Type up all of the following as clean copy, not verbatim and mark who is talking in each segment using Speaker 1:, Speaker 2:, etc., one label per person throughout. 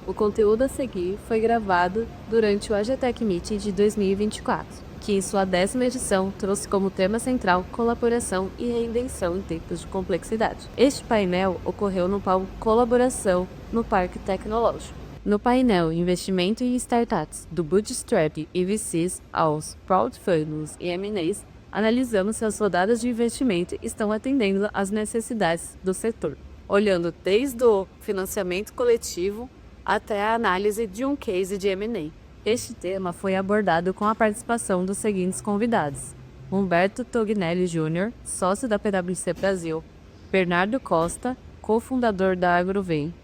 Speaker 1: O conteúdo a seguir foi gravado durante o AGTech Meeting de 2024, que em sua 10ª edição trouxe como tema central colaboração e reinvenção em tempos de complexidade. Este painel ocorreu no palco Colaboração no Parque Tecnológico. No painel Investimento em Startups, do Bootstrap e VCs aos Crowdfundings e M&As, analisamos se as rodadas de investimento estão atendendo às necessidades do setor, olhando desde o financiamento coletivo até a análise de um case de M&A. Este tema foi abordado com a participação dos seguintes convidados: Humberto Tognelli Jr., sócio da PwC Brasil, Bernardo Costa, cofundador da Agrovem,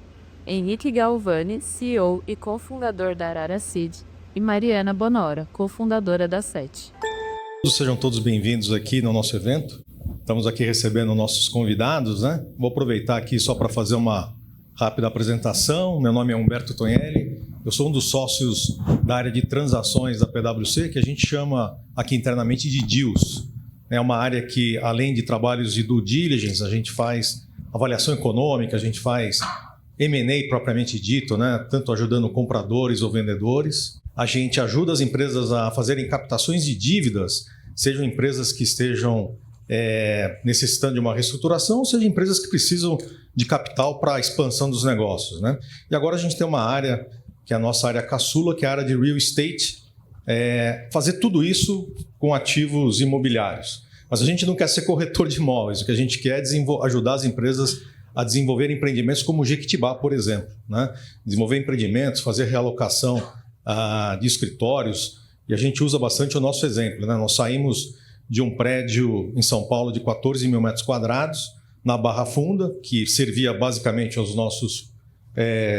Speaker 1: Henrique Galvani, CEO e cofundador da Arara Seed, e Mariana Bonora, cofundadora da SET.
Speaker 2: Sejam todos bem-vindos aqui no nosso evento. Estamos aqui recebendo nossos convidados, né? Vou aproveitar aqui só para fazer uma rápida apresentação. Meu nome é Humberto Tognelli, eu sou um dos sócios da área de transações da PwC, que a gente chama aqui internamente de deals. É uma área que, além de trabalhos de due diligence, a gente faz avaliação econômica, a gente faz M&A propriamente dito, né? Tanto ajudando compradores ou vendedores. A gente ajuda as empresas a fazerem captações de dívidas, sejam empresas que estejam necessitando de uma reestruturação, ou sejam empresas que precisam de capital para a expansão dos negócios, né? E agora a gente tem uma área, que é a nossa área caçula, que é a área de real estate, fazer tudo isso com ativos imobiliários. Mas a gente não quer ser corretor de imóveis, o que a gente quer é ajudar as empresas a desenvolver empreendimentos como o Jequitibá, por exemplo, né? Desenvolver empreendimentos, fazer realocação de escritórios, e a gente usa bastante o nosso exemplo, né? Nós saímos de um prédio em São Paulo de 14 mil metros quadrados, na Barra Funda, que servia basicamente aos nossos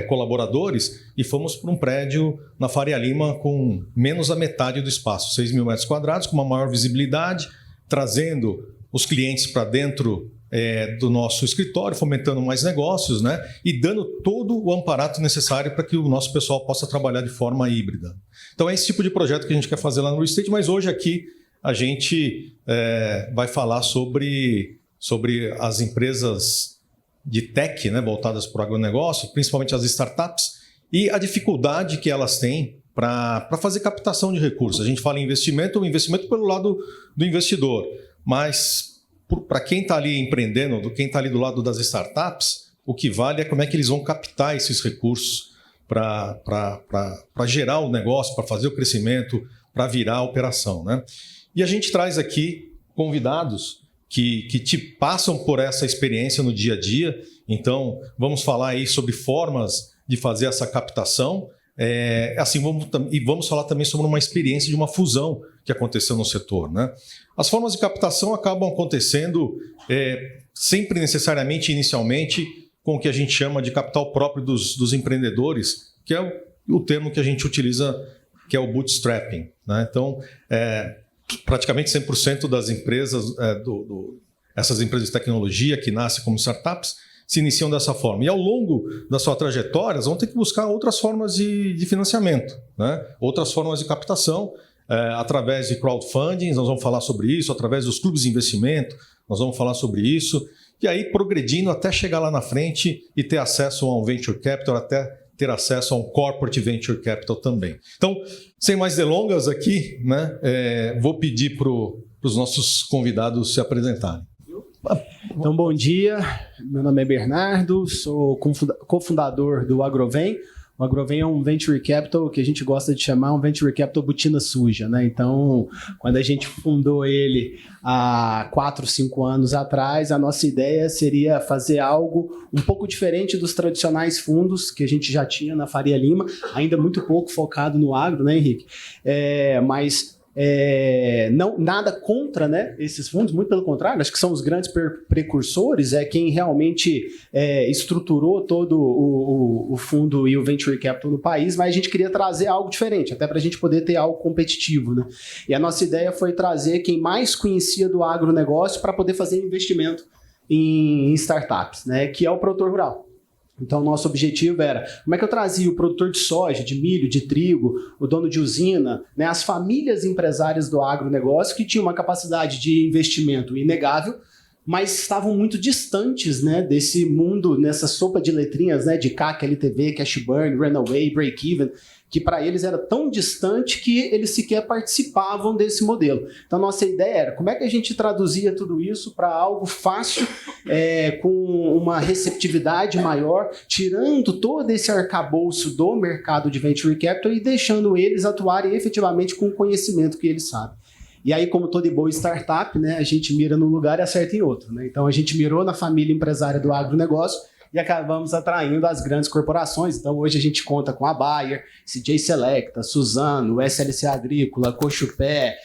Speaker 2: colaboradores, e fomos para um prédio na Faria Lima com menos da metade do espaço, 6 mil metros quadrados, com uma maior visibilidade, trazendo os clientes para dentro do nosso escritório, fomentando mais negócios, né? E dando todo o amparato necessário para que o nosso pessoal possa trabalhar de forma híbrida. Então é esse tipo de projeto que a gente quer fazer lá no Real Estate, mas hoje aqui a gente vai falar sobre as empresas de tech, né, voltadas para o agronegócio, principalmente as startups, e a dificuldade que elas têm para fazer captação de recursos. A gente fala em investimento, o investimento pelo lado do investidor, mas para quem está ali empreendendo, quem está ali do lado das startups, o que vale é como é que eles vão captar esses recursos para gerar o negócio, para fazer o crescimento, para virar a operação, né? E a gente traz aqui convidados que te passam por essa experiência no dia a dia. Então, vamos falar aí sobre formas de fazer essa captação. Vamos falar também sobre uma experiência de uma fusão que aconteceu no setor, né? As formas de captação acabam acontecendo sempre necessariamente, inicialmente, com o que a gente chama de capital próprio dos empreendedores, que é o termo que a gente utiliza, que é o bootstrapping, né? Então, praticamente 100% das empresas, essas empresas de tecnologia que nascem como startups, se iniciam dessa forma. E ao longo da sua trajetória, vão ter que buscar outras formas de financiamento, né? Outras formas de captação, através de crowdfunding, nós vamos falar sobre isso, através dos clubes de investimento, nós vamos falar sobre isso, e aí progredindo até chegar lá na frente e ter acesso a um venture capital, até ter acesso a um corporate venture capital também. Então, sem mais delongas aqui, né, vou pedir para os nossos convidados se apresentarem.
Speaker 3: Então, bom dia. Meu nome é Bernardo, sou cofundador do Agrovem. O Agrovem é um venture capital que a gente gosta de chamar um venture capital botina suja, né? Então, quando a gente fundou ele há 4, 5 anos atrás, a nossa ideia seria fazer algo um pouco diferente dos tradicionais fundos que a gente já tinha na Faria Lima, ainda muito pouco focado no agro, né, Henrique? Não, nada contra, né, esses fundos, muito pelo contrário, acho que são os grandes precursores, quem realmente estruturou todo o fundo e o venture capital no país, mas a gente queria trazer algo diferente, até para a gente poder ter algo competitivo, né? E a nossa ideia foi trazer quem mais conhecia do agronegócio para poder fazer investimento em startups, né, que é o produtor rural. Então, o nosso objetivo era, como é que eu trazia o produtor de soja, de milho, de trigo, o dono de usina, né, as famílias empresárias do agronegócio que tinham uma capacidade de investimento inegável, mas estavam muito distantes, né, desse mundo, nessa sopa de letrinhas, né, de CAC, LTV, cash burn, runaway, break-even, que para eles era tão distante que eles sequer participavam desse modelo. Então, nossa ideia era como é que a gente traduzia tudo isso para algo fácil, com uma receptividade maior, tirando todo esse arcabouço do mercado de Venture Capital e deixando eles atuarem efetivamente com o conhecimento que eles sabem. E aí, como toda boa startup, né, a gente mira num lugar e acerta em outro, né? Então, a gente mirou na família empresária do agronegócio e acabamos atraindo as grandes corporações. Então, hoje a gente conta com a Bayer, CJ Selecta, Suzano, SLC Agrícola, Cochupé,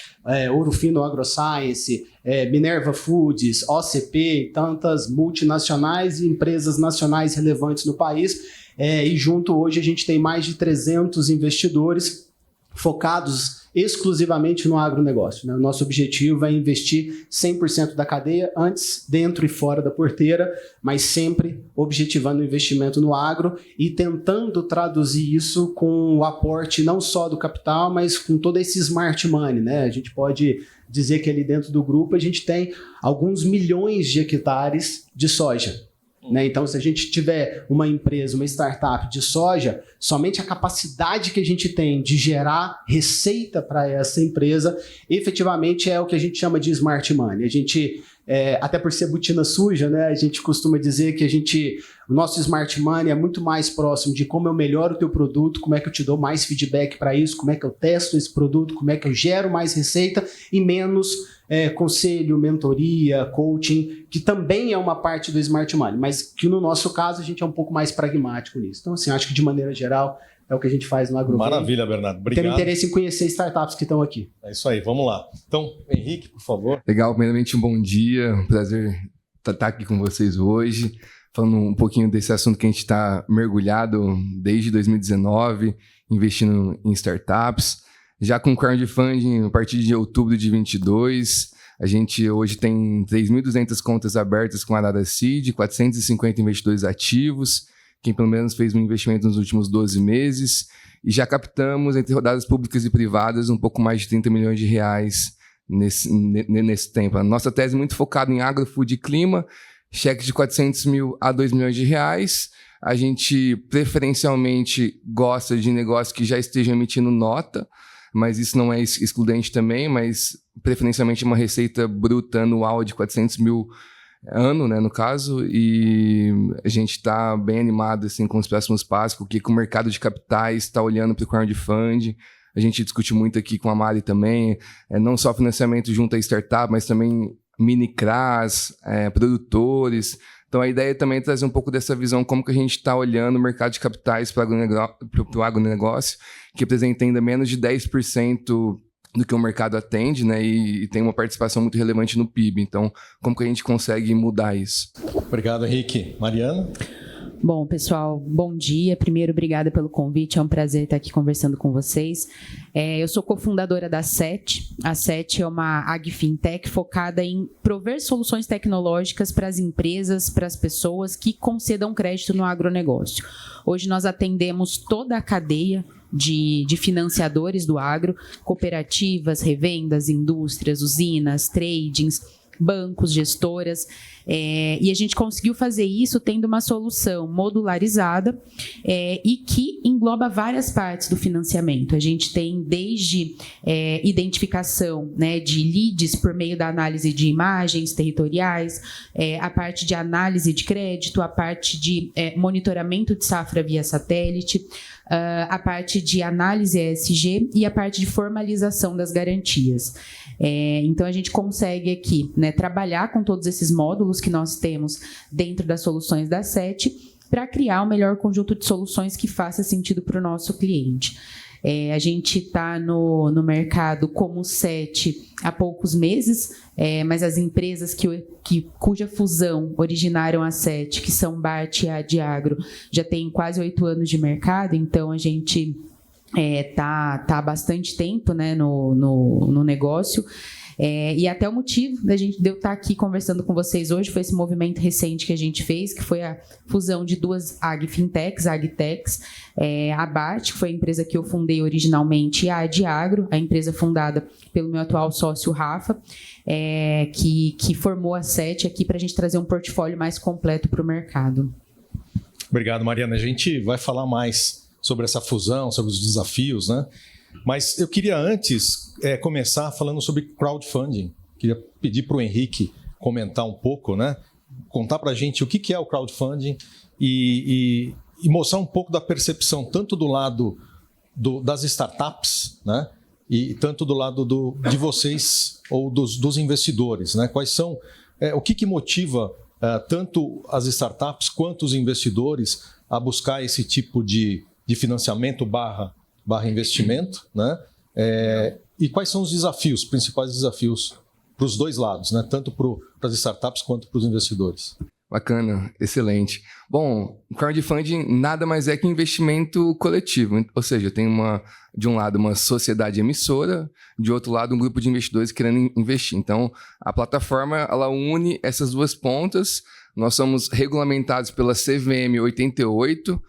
Speaker 3: Ouro Fino AgroScience, Minerva Foods, OCP, tantas multinacionais e empresas nacionais relevantes no país. E junto hoje a gente tem mais de 300 investidores focados exclusivamente no agronegócio, né? O nosso objetivo é investir 100% da cadeia, antes, dentro e fora da porteira, mas sempre objetivando o investimento no agro e tentando traduzir isso com o aporte não só do capital, mas com todo esse smart money, né? A gente pode dizer que ali dentro do grupo a gente tem alguns milhões de hectares de soja. Né? Então, se a gente tiver uma empresa, uma startup de soja, somente a capacidade que a gente tem de gerar receita para essa empresa, efetivamente é o que a gente chama de smart money. A gente, até por ser botina suja, né, a gente costuma dizer que o nosso smart money é muito mais próximo de como eu melhoro o teu produto, como é que eu te dou mais feedback para isso, como é que eu testo esse produto, como é que eu gero mais receita e menos conselho, mentoria, coaching, que também é uma parte do Smart Money, mas que no nosso caso a gente é um pouco mais pragmático nisso. Então, assim, acho que de maneira geral é o que a gente faz no AgroVem.
Speaker 2: Maravilha, Bernardo. Obrigado.
Speaker 3: Tenho interesse em conhecer startups que estão aqui.
Speaker 2: É isso aí, vamos lá. Então, Henrique, por favor.
Speaker 4: Legal, primeiramente um bom dia, um prazer estar aqui com vocês hoje, falando um pouquinho desse assunto que a gente está mergulhado desde 2019, investindo em startups. Já com crowdfunding, a partir de outubro de 2022, a gente hoje tem 3.200 contas abertas com a Arara Seed, 450 investidores ativos, quem pelo menos fez um investimento nos últimos 12 meses, e já captamos, entre rodadas públicas e privadas, um pouco mais de 30 milhões de reais nesse tempo. A nossa tese é muito focada em agro, food e clima, cheques de 400 mil a 2 milhões de reais. A gente preferencialmente gosta de negócios que já estejam emitindo nota, mas isso não é excludente também, mas preferencialmente uma receita bruta anual de 400 mil ano, né, no caso, e a gente está bem animado assim, com os próximos passos, porque o mercado de capitais está olhando para o crowdfunding. A gente discute muito aqui com a Mari também, não só financiamento junto à startup, mas também mini-CRAs, produtores. Então, a ideia também é trazer um pouco dessa visão, como que a gente está olhando o mercado de capitais para o agronegócio, que apresenta ainda menos de 10% do que o mercado atende, né? E tem uma participação muito relevante no PIB. Então, como que a gente consegue mudar isso?
Speaker 2: Obrigado, Henrique. Mariana?
Speaker 5: Bom, pessoal, bom dia. Primeiro, obrigada pelo convite. É um prazer estar aqui conversando com vocês. Eu sou cofundadora da SET. A SET é uma AgFintech focada em prover soluções tecnológicas para as empresas, para as pessoas que concedam crédito no agronegócio. Hoje nós atendemos toda a cadeia de financiadores do agro, cooperativas, revendas, indústrias, usinas, tradings, bancos, gestoras, e a gente conseguiu fazer isso tendo uma solução modularizada e que engloba várias partes do financiamento. A gente tem desde identificação, né, de leads por meio da análise de imagens territoriais, a parte de análise de crédito, a parte de monitoramento de safra via satélite, a parte de análise ESG e a parte de formalização das garantias. Então, a gente consegue aqui, né, trabalhar com todos esses módulos que nós temos dentro das soluções da SET para criar o melhor conjunto de soluções que faça sentido para o nosso cliente. A gente está no mercado como SET há poucos meses, mas as empresas cuja fusão originaram a SET, que são BART e Adiagro, já tem quase 8 anos de mercado, então a gente está há bastante tempo, né, no negócio. E até o motivo de eu estar aqui conversando com vocês hoje foi esse movimento recente que a gente fez, que foi a fusão de duas agfintechs, agtechs, a BAT, que foi a empresa que eu fundei originalmente, e a Adiagro, a empresa fundada pelo meu atual sócio, Rafa, que formou a SET aqui para a gente trazer um portfólio mais completo para o mercado.
Speaker 2: Obrigado, Mariana. A gente vai falar mais sobre essa fusão, sobre os desafios, né? Mas eu queria antes começar falando sobre crowdfunding. Queria pedir para o Henrique comentar um pouco, né? Contar para a gente o que é o crowdfunding e mostrar um pouco da percepção tanto do lado das startups, né? E tanto do lado de vocês ou dos investidores, né? Quais são, o que motiva tanto as startups quanto os investidores a buscar esse tipo de financiamento barra investimento, né? E quais são os desafios, principais desafios para os dois lados, né? Tanto para as startups quanto para os investidores.
Speaker 4: Bacana, excelente. Bom, crowdfunding nada mais é que investimento coletivo, ou seja, tem de um lado uma sociedade emissora, de outro lado um grupo de investidores querendo investir. Então, a plataforma ela une essas duas pontas. Nós somos regulamentados pela CVM 88,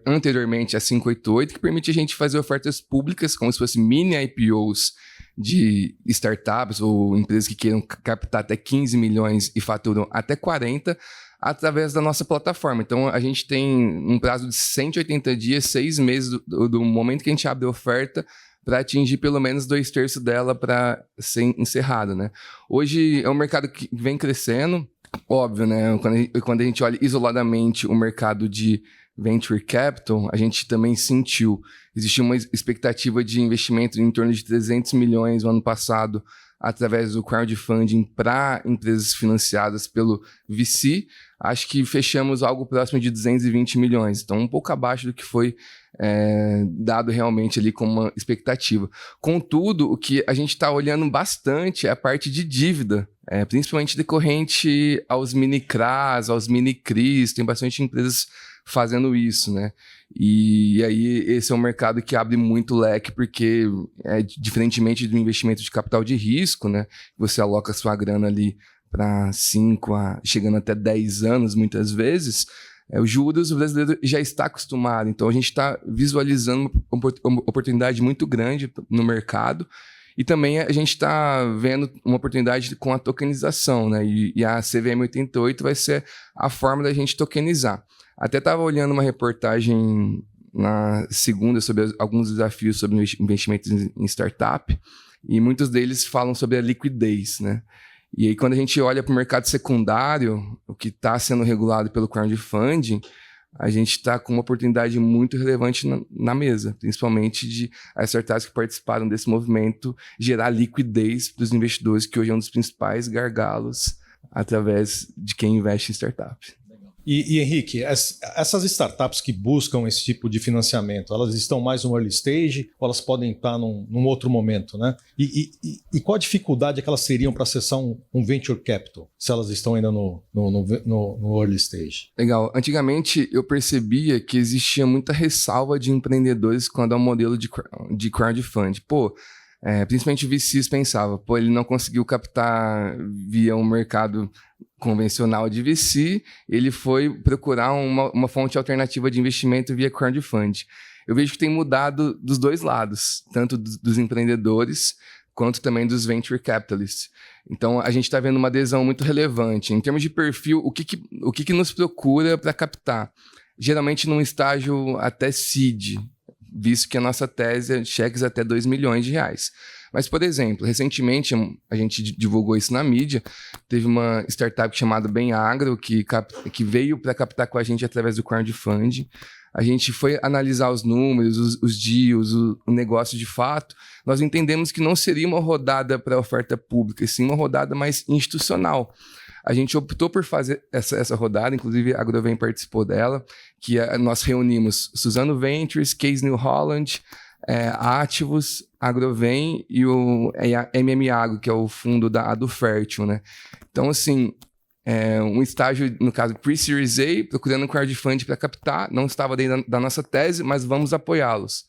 Speaker 4: anteriormente a 588, que permite a gente fazer ofertas públicas como se fossem mini IPOs de startups ou empresas que queiram captar até 15 milhões e faturam até 40 através da nossa plataforma. Então, a gente tem um prazo de 180 dias, 6 meses do momento que a gente abre a oferta para atingir pelo menos 2/3 dela para ser encerrada, né? Hoje é um mercado que vem crescendo, óbvio, né? Quando a gente olha isoladamente o mercado de Venture Capital, a gente também sentiu. Existia uma expectativa de investimento em torno de 300 milhões no ano passado através do crowdfunding para empresas financiadas pelo VC. Acho que fechamos algo próximo de 220 milhões, então um pouco abaixo do que foi dado realmente ali como uma expectativa. Contudo, o que a gente está olhando bastante é a parte de dívida, principalmente decorrente aos mini-CRAs, aos mini-CRIs, tem bastante empresas fazendo isso, né? E aí esse é um mercado que abre muito leque, porque diferentemente do investimento de capital de risco, né? Você aloca sua grana ali para 5 chegando até 10 anos muitas vezes, os juros o brasileiro já está acostumado, então a gente está visualizando uma oportunidade muito grande no mercado. E também a gente está vendo uma oportunidade com a tokenização, né? E a CVM 88 vai ser a forma da gente tokenizar. Até estava olhando uma reportagem na segunda sobre alguns desafios sobre investimentos em startup, e muitos deles falam sobre a liquidez, né? E aí, quando a gente olha para o mercado secundário, o que está sendo regulado pelo crowdfunding, a gente está com uma oportunidade muito relevante na mesa, principalmente de as startups que participaram desse movimento gerar liquidez para os investidores, que hoje é um dos principais gargalos através de quem investe em startups.
Speaker 2: E Henrique, essas startups que buscam esse tipo de financiamento, elas estão mais no early stage ou elas podem estar num outro momento, né? E qual a dificuldade que elas teriam para acessar um venture capital, se elas estão ainda no early stage?
Speaker 4: Legal. Antigamente eu percebia que existia muita ressalva de empreendedores quando ao modelo de crowdfunding. Principalmente VCs pensavam, ele não conseguiu captar via um mercado convencional de VC, ele foi procurar uma fonte alternativa de investimento via crowdfunding. Eu vejo que tem mudado dos dois lados, tanto dos empreendedores quanto também dos venture capitalists. Então, a gente está vendo uma adesão muito relevante. Em termos de perfil, o que nos procura para captar? Geralmente num estágio até seed, visto que a nossa tese é cheques até 2 milhões de reais. Mas, por exemplo, recentemente, a gente divulgou isso na mídia, teve uma startup chamada Bem Agro, que veio para captar com a gente através do crowdfunding. A gente foi analisar os números, os deals, o negócio de fato. Nós entendemos que não seria uma rodada para oferta pública, e sim uma rodada mais institucional. A gente optou por fazer essa rodada, inclusive a Agrovem participou dela, que nós reunimos Suzano Ventures, Case New Holland, Ativos, Agrovem e a MM Agro, que é o fundo do Fértil, né? Então, assim, um estágio, no caso, Pre-Series A, procurando um crowdfunding para captar, não estava dentro da nossa tese, mas vamos apoiá-los.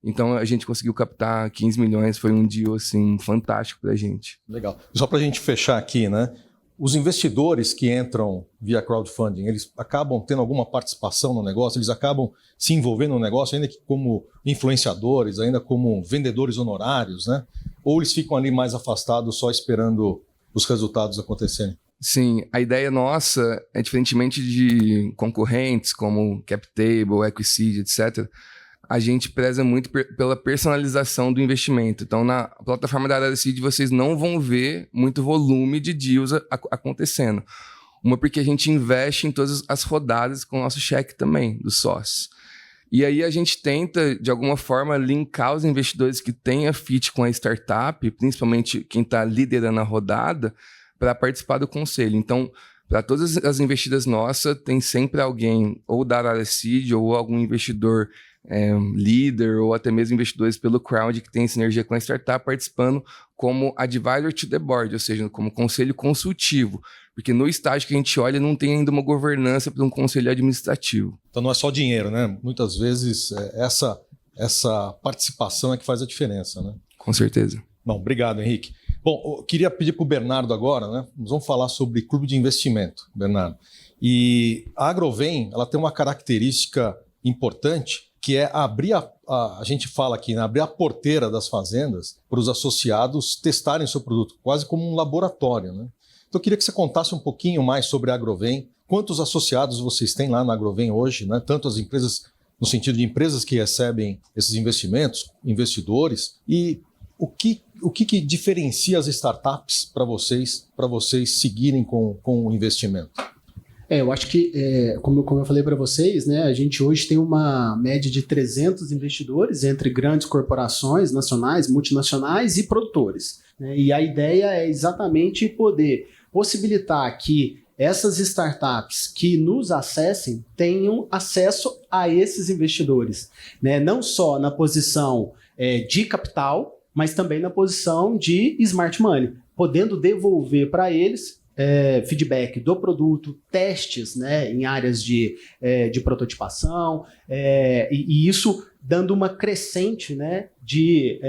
Speaker 4: Então a gente conseguiu captar 15 milhões, foi um deal assim, fantástico para a gente.
Speaker 2: Legal. Só para a gente fechar aqui, né? Os investidores que entram via crowdfunding, eles acabam tendo alguma participação no negócio, eles acabam se envolvendo no negócio, ainda que como influenciadores, ainda como vendedores honorários, né? Ou eles ficam ali mais afastados só esperando os resultados acontecerem?
Speaker 4: Sim, a ideia nossa é, diferentemente de concorrentes como CapTable, Equiseed, etc., a gente preza muito pela personalização do investimento. Então, na plataforma da Arara Seed, vocês não vão ver muito volume de deals acontecendo. Uma, porque a gente investe em todas as rodadas com o nosso cheque também, dos sócios. E aí a gente tenta, de alguma forma, linkar os investidores que têm a fit com a startup, principalmente quem está liderando a rodada, para participar do conselho. Então, para todas as investidas nossas, tem sempre alguém, ou da Arara Seed, ou algum investidor líder, ou até mesmo investidores pelo crowd que tem sinergia com a startup, participando como advisor to the board, ou seja, como conselho consultivo. Porque no estágio que a gente olha, não tem ainda uma governança para um conselho administrativo.
Speaker 2: Então não é só dinheiro, né? Muitas vezes essa participação é que faz a diferença, né?
Speaker 4: Com certeza.
Speaker 2: Bom, obrigado, Henrique. Bom, eu queria pedir para o Bernardo agora, né? Nós vamos falar sobre clube de investimento, Bernardo. E a Agrovem, ela tem uma característica importante, que é abrir a gente fala aqui, né? Abrir a porteira das fazendas para os associados testarem o seu produto, quase como um laboratório, né? Então eu queria que você contasse um pouquinho mais sobre a Agrovem, quantos associados vocês têm lá na Agrovem hoje, né? Tanto as empresas, no sentido de empresas que recebem esses investimentos, investidores, e o que diferencia as startups para vocês seguirem com o investimento?
Speaker 3: Eu acho que, como eu falei para vocês, né, a gente hoje tem uma média de 300 investidores entre grandes corporações nacionais, multinacionais e produtores, né? E a ideia é exatamente poder possibilitar que essas startups que nos acessem tenham acesso a esses investidores, né? Não só na posição de capital, mas também na posição de smart money, podendo devolver para eles feedback do produto, testes, né, em áreas de prototipação, e isso dando uma crescente, né, de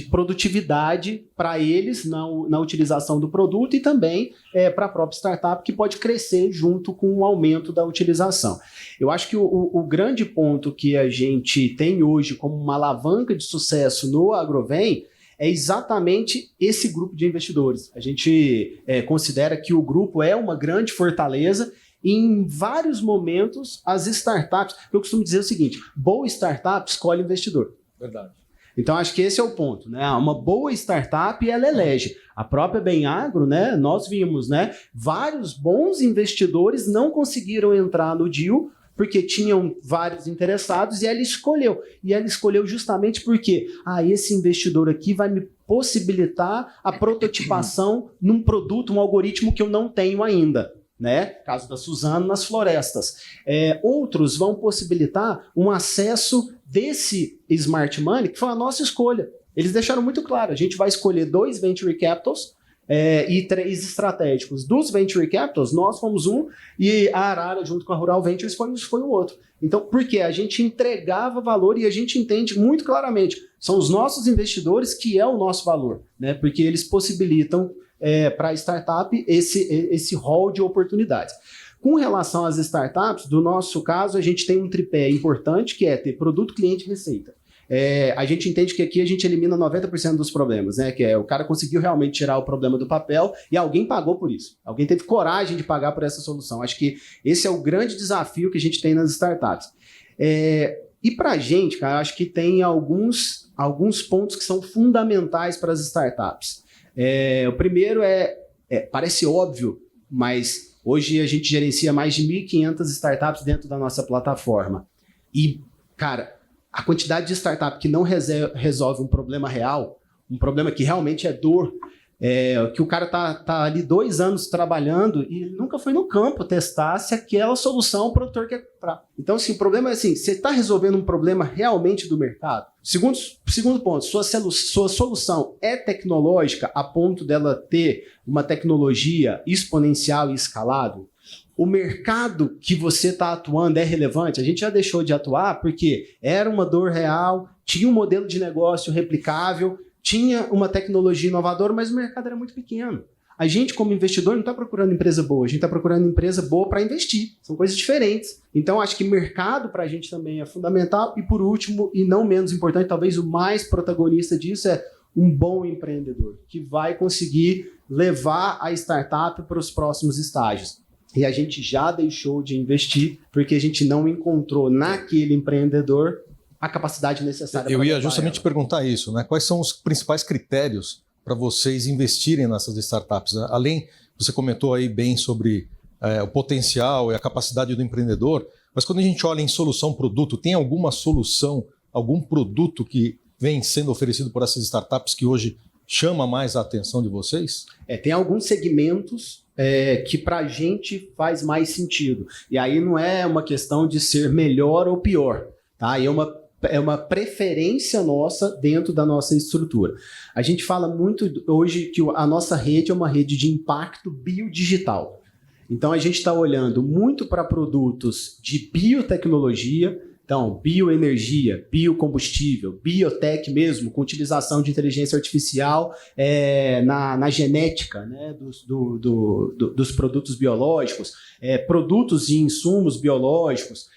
Speaker 3: produtividade para eles na utilização do produto e também para a própria startup, que pode crescer junto com o aumento da utilização. Eu acho que o grande ponto que a gente tem hoje como uma alavanca de sucesso no Agrovem é exatamente esse grupo de investidores. A gente considera que o grupo é uma grande fortaleza e em vários momentos as startups, eu costumo dizer o seguinte, boa startup escolhe investidor.
Speaker 2: Verdade.
Speaker 3: Então acho que esse é o ponto, né? Uma boa startup, ela elege. A própria Bem Agro, né? Nós vimos, né? Vários bons investidores não conseguiram entrar no deal porque tinham vários interessados e ela escolheu. E ela escolheu justamente porque esse investidor aqui vai me possibilitar a prototipação num produto, um algoritmo que eu não tenho ainda, né? Caso da Suzano, nas florestas. Outros vão possibilitar um acesso desse smart money, que foi a nossa escolha. Eles deixaram muito claro, a gente vai escolher 2 venture capitals e 3 estratégicos. Dos venture capitals, nós fomos um e a Arara, junto com a Rural Ventures, foi o outro. Então, porque a gente entregava valor e a gente entende muito claramente, são os nossos investidores que é o nosso valor, né? Porque eles possibilitam para a startup esse hall de oportunidades. Com relação às startups, do nosso caso, a gente tem um tripé importante, que é ter produto, cliente e receita. A gente entende que aqui a gente elimina 90% dos problemas, né? Que o cara conseguiu realmente tirar o problema do papel e alguém pagou por isso. Alguém teve coragem de pagar por essa solução. Acho que esse é o grande desafio que a gente tem nas startups. E para a gente, cara, acho que tem alguns pontos que são fundamentais para as startups. O primeiro parece óbvio, mas hoje a gente gerencia mais de 1.500 startups dentro da nossa plataforma. E, cara, a quantidade de startup que não resolve um problema real, um problema que realmente é dor, que o cara tá ali 2 anos trabalhando e ele nunca foi no campo testar se aquela solução o produtor quer comprar. Então, assim, o problema é assim, você está resolvendo um problema realmente do mercado? Segundo ponto, sua solução é tecnológica a ponto dela ter uma tecnologia exponencial e escalável? o mercado que você está atuando é relevante? A gente já deixou de atuar porque era uma dor real, tinha um modelo de negócio replicável, tinha uma tecnologia inovadora, mas o mercado era muito pequeno. A gente, como investidor, não está procurando empresa boa, a gente está procurando empresa boa para investir. São coisas diferentes. Então, acho que mercado para a gente também é fundamental. E, por último, e não menos importante, talvez o mais protagonista disso é um bom empreendedor, que vai conseguir levar a startup para os próximos estágios. E a gente já deixou de investir porque a gente não encontrou naquele empreendedor a capacidade necessária.
Speaker 2: Eu ia justamente perguntar isso, né? Quais são os principais critérios para vocês investirem nessas startups? Além, você comentou aí bem sobre o potencial e a capacidade do empreendedor, mas quando a gente olha em solução produto, tem alguma solução, algum produto que vem sendo oferecido por essas startups que hoje chama mais a atenção de vocês?
Speaker 3: Tem alguns segmentos que para a gente faz mais sentido. E aí não é uma questão de ser melhor ou pior, tá? É uma preferência nossa dentro da nossa estrutura. A gente fala muito hoje que a nossa rede é uma rede de impacto biodigital. Então, a gente está olhando muito para produtos de biotecnologia, então, bioenergia, biocombustível, biotech mesmo, com utilização de inteligência artificial na genética, né, dos produtos biológicos, produtos e insumos biológicos,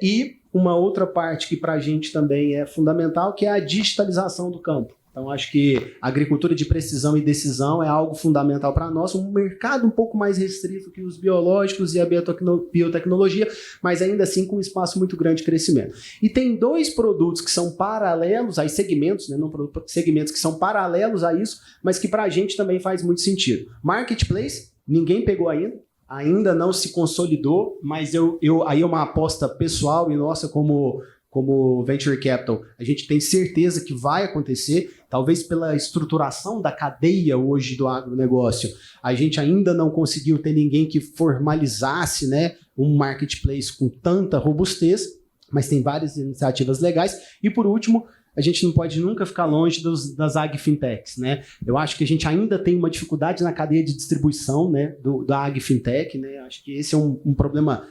Speaker 3: e uma outra parte que para a gente também é fundamental, que é a digitalização do campo. Então, acho que a agricultura de precisão e decisão é algo fundamental para nós, um mercado um pouco mais restrito que os biológicos e a biotecnologia, mas ainda assim com um espaço muito grande de crescimento. E tem dois produtos que são paralelos, aí segmentos, né, não segmentos que são paralelos a isso, mas que para a gente também faz muito sentido. Marketplace, ninguém pegou ainda não se consolidou, mas aí é uma aposta pessoal e nossa como Venture Capital, a gente tem certeza que vai acontecer, talvez pela estruturação da cadeia hoje do agronegócio, a gente ainda não conseguiu ter ninguém que formalizasse, né, um marketplace com tanta robustez, mas tem várias iniciativas legais. E por último, a gente não pode nunca ficar longe das AgFintechs, né? Eu acho que a gente ainda tem uma dificuldade na cadeia de distribuição, né, da AgFintech, né? Acho que esse é um problema,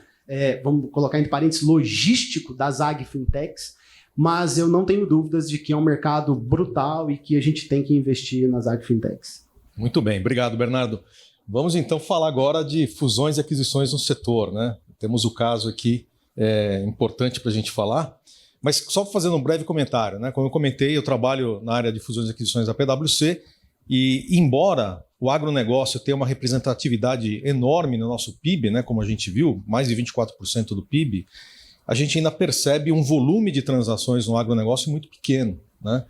Speaker 3: vamos colocar entre parênteses, logístico das AgFintechs, mas eu não tenho dúvidas de que é um mercado brutal e que a gente tem que investir nas AgFintechs.
Speaker 2: Muito bem, obrigado, Bernardo. Vamos então falar agora de fusões e aquisições no setor, né? Temos o caso aqui importante para a gente falar. Mas só fazendo um breve comentário, né? Como eu comentei, eu trabalho na área de fusões e aquisições da PwC e, embora o agronegócio tenha uma representatividade enorme no nosso PIB, né? Como a gente viu, mais de 24% do PIB, a gente ainda percebe um volume de transações no agronegócio muito pequeno, né?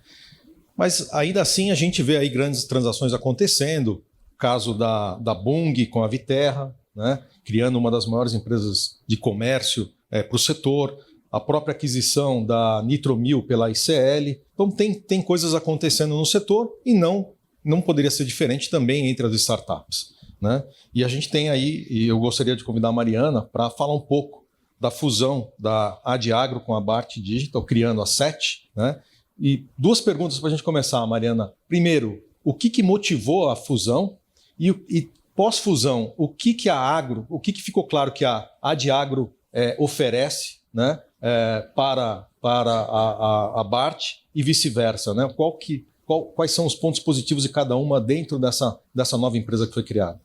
Speaker 2: Mas ainda assim a gente vê aí grandes transações acontecendo, caso da Bunge com a Viterra, né? Criando uma das maiores empresas de comércio para o setor, a própria aquisição da Nitromil pela ICL. Então tem coisas acontecendo no setor e não poderia ser diferente também entre as startups, né? E a gente tem aí, e eu gostaria de convidar a Mariana para falar um pouco da fusão da Adiagro com a Bart Digital, criando a SET, né? E duas perguntas para a gente começar, Mariana. Primeiro, o que motivou a fusão? E pós-fusão, o que ficou claro que a Adiagro oferece, né? Para a Bart e vice-versa, né? Quais são os pontos positivos de cada uma dentro dessa nova empresa que foi criada?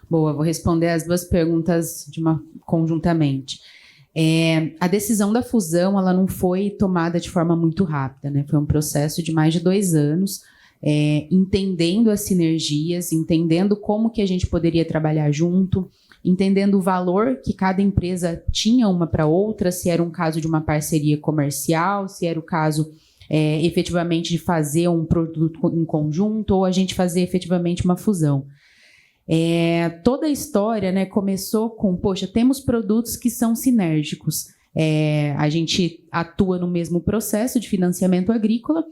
Speaker 5: Boa, vou responder as duas perguntas conjuntamente. A decisão da fusão ela não foi tomada de forma muito rápida, né? Foi um processo de mais de 2 anos, entendendo as sinergias, entendendo como que a gente poderia trabalhar junto, entendendo o valor que cada empresa tinha uma para outra, se era um caso de uma parceria comercial, se era o caso efetivamente de fazer um produto em conjunto ou a gente fazer efetivamente uma fusão. Toda a história, né, começou com, temos produtos que são sinérgicos. A gente atua no mesmo processo de financiamento agrícola,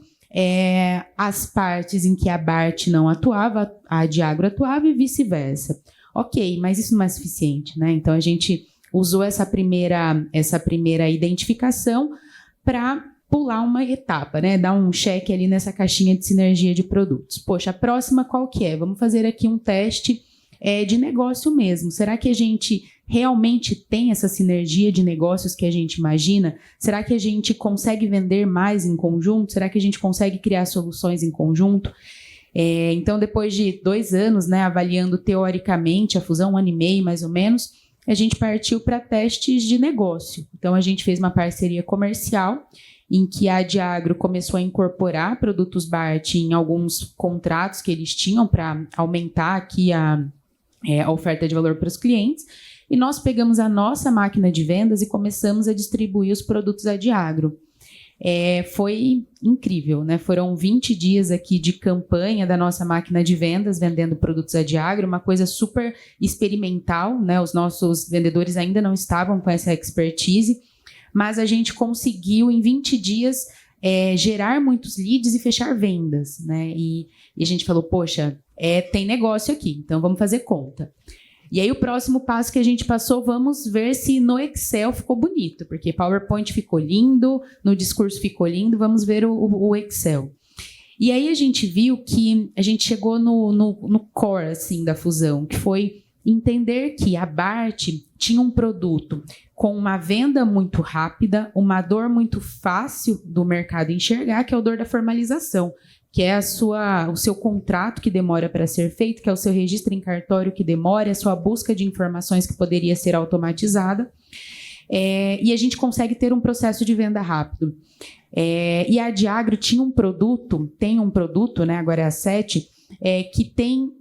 Speaker 5: as partes em que a Bart não atuava, a Adiagro atuava e vice-versa. Ok, mas isso não é suficiente, né? Então a gente usou essa primeira identificação para pular uma etapa, né? Dar um check ali nessa caixinha de sinergia de produtos. A próxima qual que é? Vamos fazer aqui um teste de negócio mesmo. Será que a gente realmente tem essa sinergia de negócios que a gente imagina? Será que a gente consegue vender mais em conjunto? Será que a gente consegue criar soluções em conjunto? Então, depois de 2 anos, né, avaliando teoricamente a fusão, 1 ano e meio mais ou menos, a gente partiu para testes de negócio. Então, a gente fez uma parceria comercial em que a Adiagro começou a incorporar produtos BART em alguns contratos que eles tinham para aumentar aqui a oferta de valor para os clientes. E nós pegamos a nossa máquina de vendas e começamos a distribuir os produtos Adiagro. Foi incrível, né? Foram 20 dias aqui de campanha da nossa máquina de vendas vendendo produtos Adiagro, uma coisa super experimental, né? Os nossos vendedores ainda não estavam com essa expertise, mas a gente conseguiu em 20 dias gerar muitos leads e fechar vendas, né? E a gente falou, poxa, tem negócio aqui, então vamos fazer conta. E aí o próximo passo que a gente passou, vamos ver se no Excel ficou bonito, porque PowerPoint ficou lindo, no discurso ficou lindo, vamos ver o Excel. E aí a gente viu que a gente chegou no core assim, da fusão, que foi entender que a BART tinha um produto com uma venda muito rápida, uma dor muito fácil do mercado enxergar, que é a dor da formalização, que é o seu contrato que demora para ser feito, que é o seu registro em cartório que demora, a sua busca de informações que poderia ser automatizada. E a gente consegue ter um processo de venda rápido. E a Adiagro tem um produto, né, agora é a 7, que tem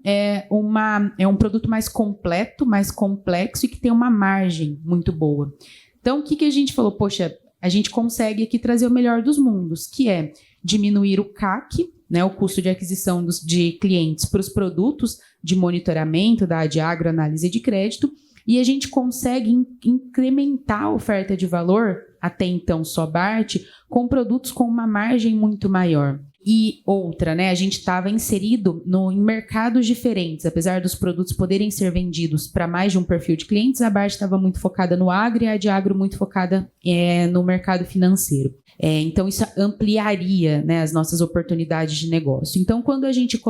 Speaker 5: um produto mais completo, mais complexo e que tem uma margem muito boa. Então, o que a gente falou? Poxa, a gente consegue aqui trazer o melhor dos mundos, que é diminuir o CAC, né, o custo de aquisição de clientes para os produtos de monitoramento da Adiagro, análise de crédito, e a gente consegue incrementar a oferta de valor, até então só BART, com produtos com uma margem muito maior. E outra, né, a gente estava inserido em mercados diferentes, apesar dos produtos poderem ser vendidos para mais de um perfil de clientes, a BART estava muito focada no agro e a Adiagro muito focada no mercado financeiro. Então, isso ampliaria, né, as nossas oportunidades de negócio. Então, quando a gente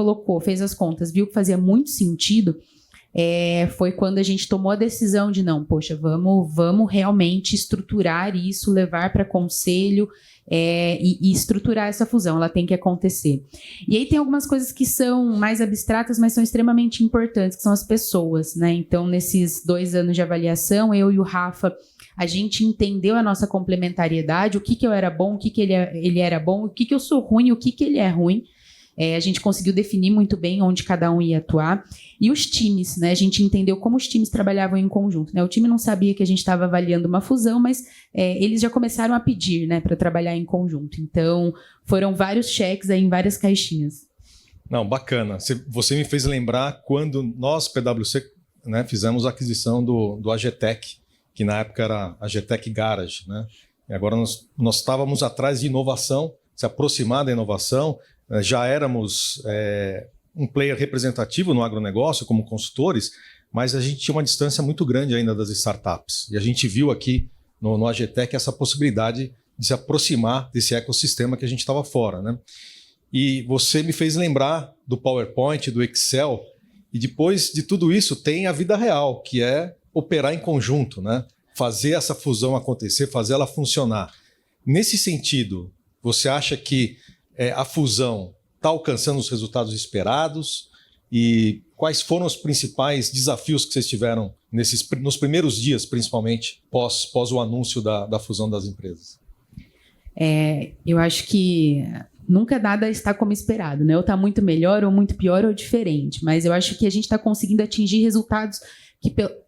Speaker 5: fez as contas, viu que fazia muito sentido, foi quando a gente tomou a decisão de não, poxa, vamos realmente estruturar isso, levar para conselho e estruturar essa fusão, ela tem que acontecer. E aí tem algumas coisas que são mais abstratas, mas são extremamente importantes, que são as pessoas, né? Então, nesses 2 anos de avaliação, eu e o Rafa, a gente entendeu a nossa complementariedade, o que eu era bom, o que ele era bom, o que eu sou ruim, o que ele é ruim. A gente conseguiu definir muito bem onde cada um ia atuar. E os times, né? A gente entendeu como os times trabalhavam em conjunto, né? O time não sabia que a gente estava avaliando uma fusão, mas eles já começaram a pedir, né, para trabalhar em conjunto. Então, foram vários cheques aí em várias caixinhas.
Speaker 2: Não, bacana. Você me fez lembrar quando nós, PwC, né, fizemos a aquisição do AGTEC, que na época era a AGTEC Garage, né? E agora nós estávamos atrás de inovação, se aproximar da inovação. Já éramos um player representativo no agronegócio como consultores, mas a gente tinha uma distância muito grande ainda das startups. E a gente viu aqui no AGTEC essa possibilidade de se aproximar desse ecossistema que a gente estava fora, né? E você me fez lembrar do PowerPoint, do Excel, e depois de tudo isso tem a vida real, que é operar em conjunto, né? Fazer essa fusão acontecer, fazer ela funcionar. Nesse sentido, você acha que a fusão está alcançando os resultados esperados? E quais foram os principais desafios que vocês tiveram nos primeiros dias, principalmente, pós o anúncio da fusão das empresas?
Speaker 5: Eu acho que nunca nada está como esperado, né? Ou está muito melhor, ou muito pior, ou diferente. Mas eu acho que a gente está conseguindo atingir resultados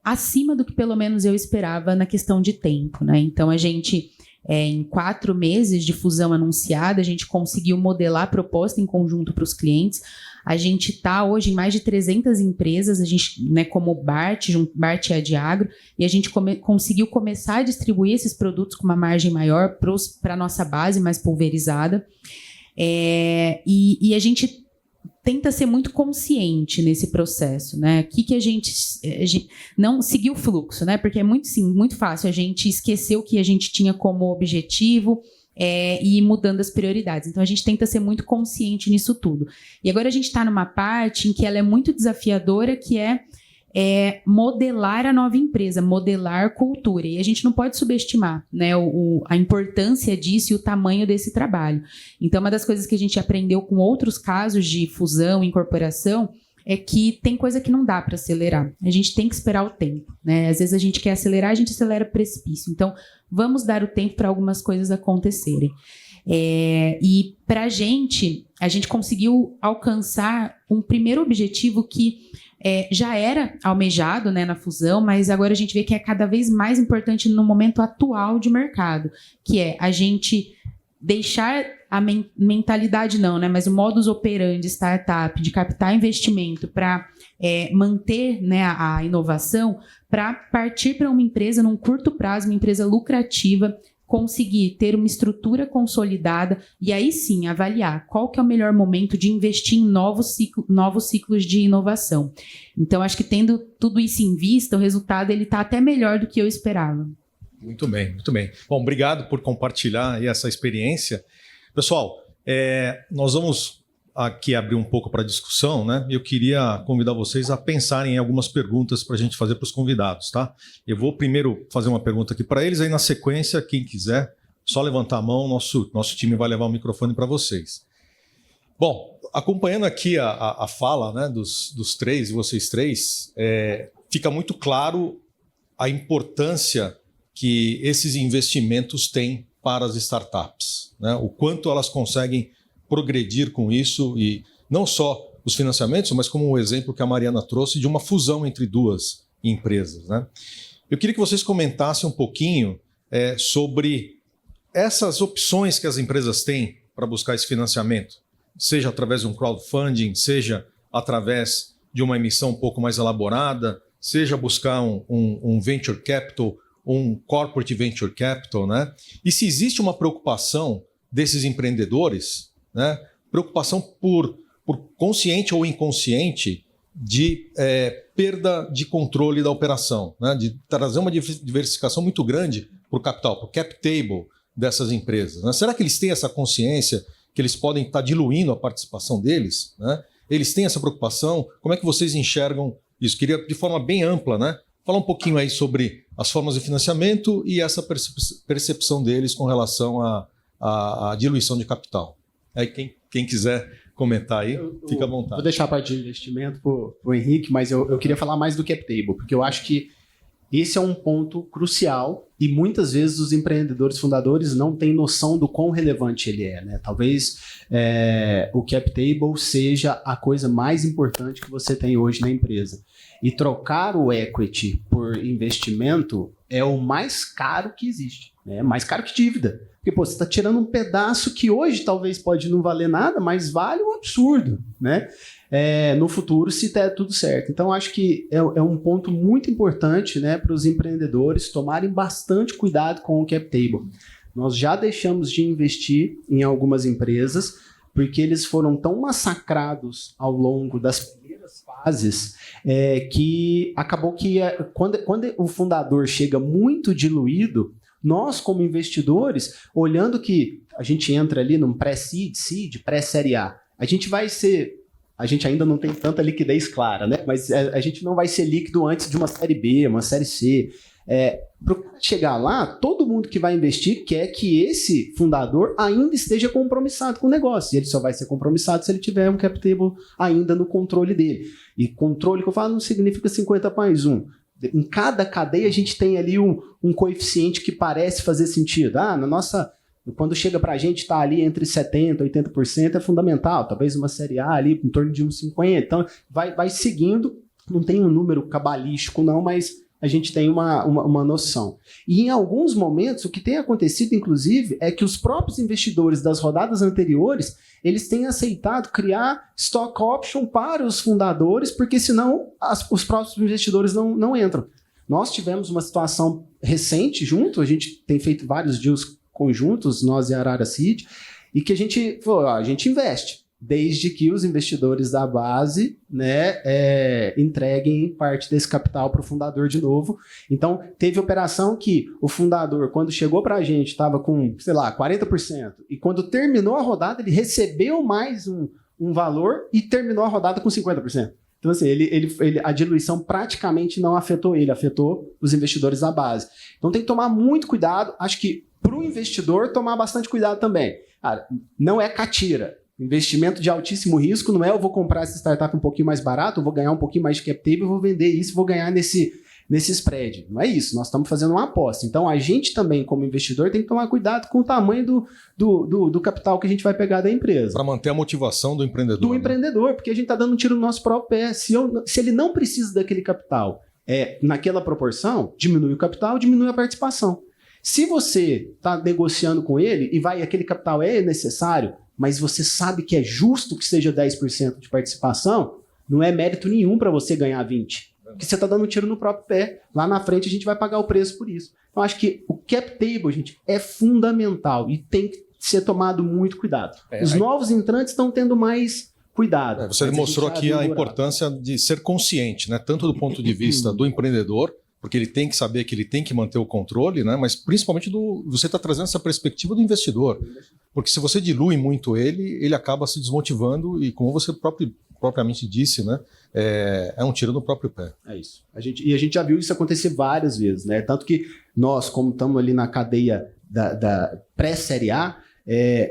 Speaker 5: acima do que pelo menos eu esperava na questão de tempo, né? Então, a gente... em 4 meses de fusão anunciada, a gente conseguiu modelar a proposta em conjunto para os clientes. A gente está hoje em mais de 300 empresas, a gente, né, como BART e Adiagro, e a gente conseguiu começar a distribuir esses produtos com uma margem maior para a nossa base mais pulverizada. E a gente tenta ser muito consciente nesse processo, né? Que a gente não seguir o fluxo, né? Porque é muito fácil a gente esquecer o que a gente tinha como objetivo e ir mudando as prioridades. Então, a gente tenta ser muito consciente nisso tudo. E agora a gente está numa parte em que ela é muito desafiadora, que é é modelar a nova empresa, modelar cultura. E a gente não pode subestimar, né, a importância disso e o tamanho desse trabalho. Então, uma das coisas que a gente aprendeu com outros casos de fusão, incorporação, é que tem coisa que não dá para acelerar. A gente tem que esperar o tempo, né? Às vezes a gente quer acelerar, a gente acelera o precipício. Então, vamos dar o tempo para algumas coisas acontecerem. E para a gente conseguiu alcançar um primeiro objetivo que já era almejado, né, na fusão, mas agora a gente vê que é cada vez mais importante no momento atual de mercado, que é a gente deixar a mentalidade não, né, mas o modus operandi startup de captar investimento para manter, né, a inovação, para partir para uma empresa num curto prazo, uma empresa lucrativa, conseguir ter uma estrutura consolidada e aí sim avaliar qual que é o melhor momento de investir em novos ciclos de inovação. Então, acho que tendo tudo isso em vista, o resultado está até melhor do que eu esperava.
Speaker 2: Muito bem, muito bem. Bom, obrigado por compartilhar aí essa experiência. Pessoal, nós vamos aqui abrir um pouco para discussão, né? Eu queria convidar vocês a pensarem em algumas perguntas para a gente fazer para os convidados, tá? Eu vou primeiro fazer uma pergunta aqui para eles, aí na sequência, quem quiser, só levantar a mão, nosso time vai levar o microfone para vocês. Bom, acompanhando aqui a fala, né, dos três, e vocês três, fica muito claro a importância que esses investimentos têm para as startups, né? O quanto elas conseguem progredir com isso, e não só os financiamentos, mas como o exemplo que a Mariana trouxe de uma fusão entre duas empresas, né? Eu queria que vocês comentassem um pouquinho sobre essas opções que as empresas têm para buscar esse financiamento, seja através de um crowdfunding, seja através de uma emissão um pouco mais elaborada, seja buscar um venture capital, um corporate venture capital, né? E se existe uma preocupação desses empreendedores, né? Preocupação por consciente ou inconsciente de perda de controle da operação, né? De trazer uma diversificação muito grande para o capital, para o cap table dessas empresas, né? Será que eles têm essa consciência que eles podem estar diluindo a participação deles, né? Eles têm essa preocupação? Como é que vocês enxergam isso? Queria, de forma bem ampla, né, falar um pouquinho aí sobre as formas de financiamento e essa percepção deles com relação à diluição de capital. Aí quem quiser comentar aí, fica à vontade.
Speaker 3: Vou deixar a parte de investimento para o Henrique, mas eu queria falar mais do cap table, porque eu acho que esse é um ponto crucial e muitas vezes os empreendedores fundadores não têm noção do quão relevante ele é, né? Talvez o cap table seja a coisa mais importante que você tem hoje na empresa. E trocar o equity por investimento é o mais caro que existe, né? Mais caro que dívida. Porque você está tirando um pedaço que hoje talvez pode não valer nada, mas vale um absurdo, né? No futuro, se der tudo certo. Então, acho que é um ponto muito importante, né, para os empreendedores tomarem bastante cuidado com o cap table. Nós já deixamos de investir em algumas empresas porque eles foram tão massacrados ao longo das primeiras fases que acabou que quando o fundador chega muito diluído, nós, como investidores, olhando que a gente entra ali num pré-seed, seed, pré-série A, a gente ainda não tem tanta liquidez clara, né? Mas a gente não vai ser líquido antes de uma série B, uma série C. Para chegar lá, todo mundo que vai investir quer que esse fundador ainda esteja compromissado com o negócio. E ele só vai ser compromissado se ele tiver um cap table ainda no controle dele. E controle que eu falo não significa 50+1. Em cada cadeia a gente tem ali um coeficiente que parece fazer sentido. Quando chega para a gente está ali entre 70% e 80% é fundamental. Talvez uma série A ali em torno de uns 50%. Então vai seguindo. Não tem um número cabalístico não, mas a gente tem uma noção. E em alguns momentos o que tem acontecido inclusive é que os próprios investidores das rodadas anteriores eles têm aceitado criar stock option para os fundadores, porque senão os próprios investidores não entram. Nós tivemos uma situação recente junto, a gente tem feito vários deals conjuntos, nós e a Arara Seed, e que a gente falou, a gente investe, desde que os investidores da base, né, entreguem parte desse capital para o fundador de novo. Então, teve operação que o fundador, quando chegou para a gente, estava com, 40%, e quando terminou a rodada, ele recebeu mais um valor e terminou a rodada com 50%. Então, assim, a diluição praticamente não afetou ele, afetou os investidores da base. Então, tem que tomar muito cuidado. Acho que para o investidor, tomar bastante cuidado também. Cara, não é catira. Investimento de altíssimo risco não é eu vou comprar essa startup um pouquinho mais barato, eu vou ganhar um pouquinho mais de cap table, eu vou vender isso, vou ganhar nesse spread. Não é isso, nós estamos fazendo uma aposta. Então, a gente também, como investidor, tem que tomar cuidado com o tamanho do capital que a gente vai pegar da empresa.
Speaker 2: Para manter a motivação do empreendedor.
Speaker 3: Do empreendedor, porque a gente está dando um tiro no nosso próprio pé. Se ele não precisa daquele capital naquela proporção, diminui o capital, diminui a participação. Se você está negociando com ele e aquele capital é necessário, mas você sabe que é justo que seja 10% de participação, não é mérito nenhum para você ganhar 20%. Porque você está dando um tiro no próprio pé. Lá na frente a gente vai pagar o preço por isso. Então acho que o cap table, gente, é fundamental e tem que ser tomado muito cuidado. Os novos entrantes estão tendo mais cuidado.
Speaker 2: Você mostrou aqui a importância de ser consciente, né? Tanto do ponto de vista do empreendedor, porque ele tem que saber que ele tem que manter o controle, né? Mas principalmente você está trazendo essa perspectiva do investidor. Porque se você dilui muito ele acaba se desmotivando e, como você propriamente disse, né? É um tiro no próprio pé.
Speaker 3: É isso. A gente já viu isso acontecer várias vezes, né? Tanto que nós, como estamos ali na cadeia da pré-série A,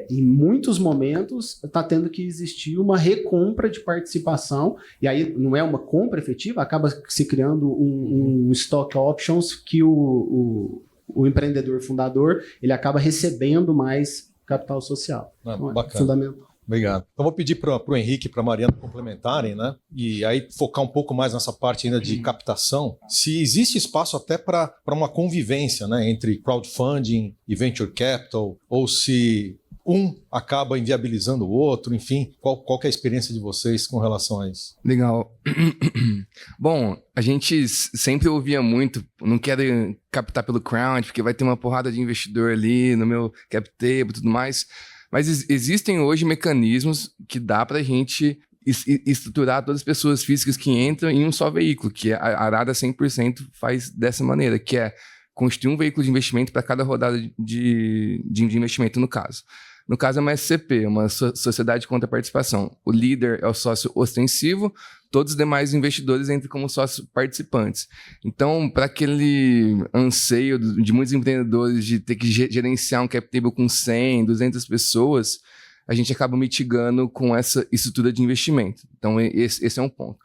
Speaker 3: em muitos momentos está tendo que existir uma recompra de participação, e aí não é uma compra efetiva, acaba se criando um stock options que o empreendedor fundador ele acaba recebendo mais capital social. Então,
Speaker 2: bacana.
Speaker 3: Fundamental.
Speaker 2: Obrigado. Então vou pedir para o Henrique e para a Mariana complementarem, né? E aí focar um pouco mais nessa parte ainda de captação. Se existe espaço até para uma convivência, né, entre crowdfunding e venture capital, ou se um acaba inviabilizando o outro, enfim, qual que é a experiência de vocês com relação a isso?
Speaker 4: Legal. Bom, a gente sempre ouvia muito, não quero captar pelo crowd, porque vai ter uma porrada de investidor ali no meu cap table e tudo mais. Mas existem hoje mecanismos que dá para a gente estruturar todas as pessoas físicas que entram em um só veículo, que a Arada 100% faz dessa maneira, que é constituir um veículo de investimento para cada rodada de investimento, no caso. No caso é uma SCP, uma sociedade contra participação. O líder é o sócio ostensivo, todos os demais investidores entram como sócios participantes. Então, para aquele anseio de muitos empreendedores de ter que gerenciar um cap table com 100, 200 pessoas, a gente acaba mitigando com essa estrutura de investimento. Então, esse é um ponto.